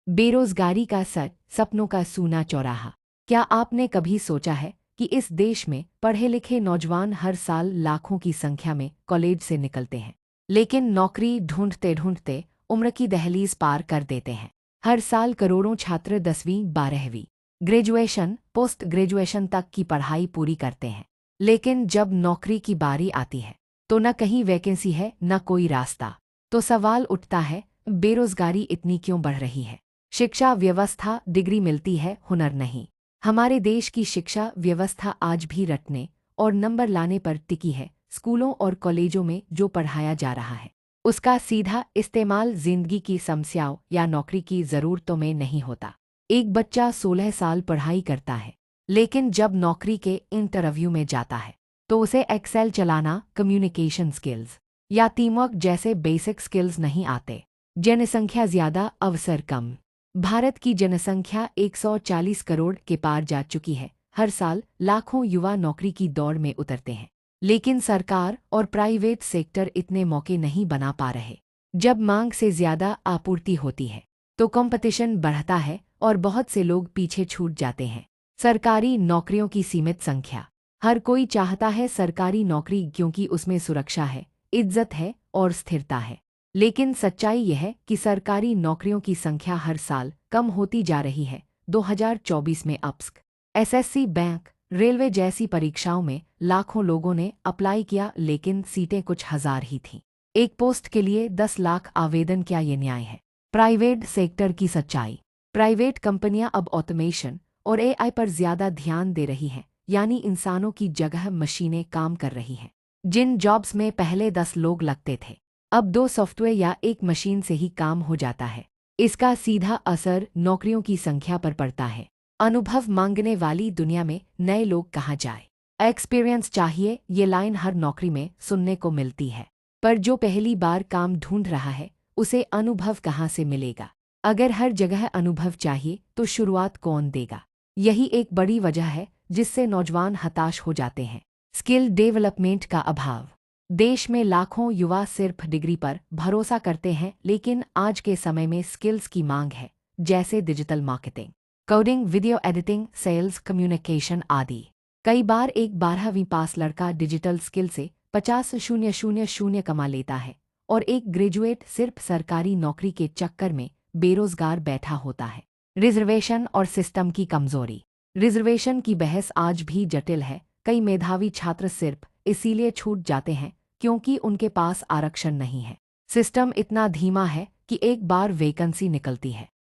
बेरोजगारी का सर, सपनों का सूना चौराहा। क्या आपने कभी सोचा है कि इस देश में पढ़े लिखे नौजवान हर साल लाखों की संख्या में कॉलेज से निकलते हैं, लेकिन नौकरी ढूंढते ढूंढते उम्र की दहलीज पार कर देते हैं। हर साल करोड़ों छात्र 10वीं 12वीं ग्रेजुएशन पोस्ट ग्रेजुएशन तक की पढ़ाई पूरी करते हैं, लेकिन जब नौकरी की बारी आती है तो न कहीं वैकेंसी है न कोई रास्ता। तो सवाल उठता है, बेरोजगारी इतनी क्यों बढ़ रही है? शिक्षा व्यवस्था, डिग्री मिलती है, हुनर नहीं। हमारे देश की शिक्षा व्यवस्था आज भी रटने और नंबर लाने पर टिकी है। स्कूलों और कॉलेजों में जो पढ़ाया जा रहा है उसका सीधा इस्तेमाल जिंदगी की समस्याओं या नौकरी की ज़रूरतों में नहीं होता। एक बच्चा 16 साल पढ़ाई करता है, लेकिन जब नौकरी के इंटरव्यू में जाता है तो उसे एक्सेल चलाना, कम्युनिकेशन स्किल्स या टीमवर्क जैसे बेसिक स्किल्स नहीं आते। जनसंख्या ज़्यादा, अवसर कम। भारत की जनसंख्या 140 करोड़ के पार जा चुकी है। हर साल लाखों युवा नौकरी की दौड़ में उतरते हैं, लेकिन सरकार और प्राइवेट सेक्टर इतने मौके नहीं बना पा रहे। जब मांग से ज़्यादा आपूर्ति होती है तो कंपटीशन बढ़ता है और बहुत से लोग पीछे छूट जाते हैं। सरकारी नौकरियों की सीमित संख्या। हर कोई चाहता है सरकारी नौकरी क्योंकि उसमें सुरक्षा है, इज्जत है और स्थिरता है। लेकिन सच्चाई यह है कि सरकारी नौकरियों की संख्या हर साल कम होती जा रही है। 2024 में अप्स्क, एसएससी, बैंक, रेलवे जैसी परीक्षाओं में लाखों लोगों ने अप्लाई किया, लेकिन सीटें कुछ हजार ही थीं। एक पोस्ट के लिए 10 लाख आवेदन, क्या ये न्याय है? प्राइवेट सेक्टर की सच्चाई। प्राइवेट कंपनियां अब ऑटोमेशन और एआई पर ज्यादा ध्यान दे रही हैं, यानी इंसानों की जगह मशीनें काम कर रही हैं। जिन जॉब्स में पहले 10 लोग लगते थे, अब 2 सॉफ्टवेयर या एक मशीन से ही काम हो जाता है। इसका सीधा असर नौकरियों की संख्या पर पड़ता है। अनुभव मांगने वाली दुनिया में नए लोग कहाँ जाए? एक्सपीरियंस चाहिए, ये लाइन हर नौकरी में सुनने को मिलती है, पर जो पहली बार काम ढूंढ रहा है उसे अनुभव कहाँ से मिलेगा? अगर हर जगह अनुभव चाहिए तो शुरुआत कौन देगा? यही एक बड़ी वजह है जिससे नौजवान हताश हो जाते हैं। स्किल डेवलपमेंट का अभाव। देश में लाखों युवा सिर्फ डिग्री पर भरोसा करते हैं, लेकिन आज के समय में स्किल्स की मांग है, जैसे digital marketing, coding, video editing, sales, communication आदि। कई बार एक 12वीं पास लड़का डिजिटल स्किल से 50,000 कमा लेता है और एक ग्रेजुएट सिर्फ सरकारी नौकरी के चक्कर में बेरोजगार बैठा होता है। रिजर्वेशन और सिस्टम की कमजोरी। रिजर्वेशन की बहस आज भी जटिल है। कई मेधावी छात्र सिर्फ इसीलिए छूट जाते हैं क्योंकि उनके पास आरक्षण नहीं है। सिस्टम इतना धीमा है कि एक बार वैकेंसी निकलती है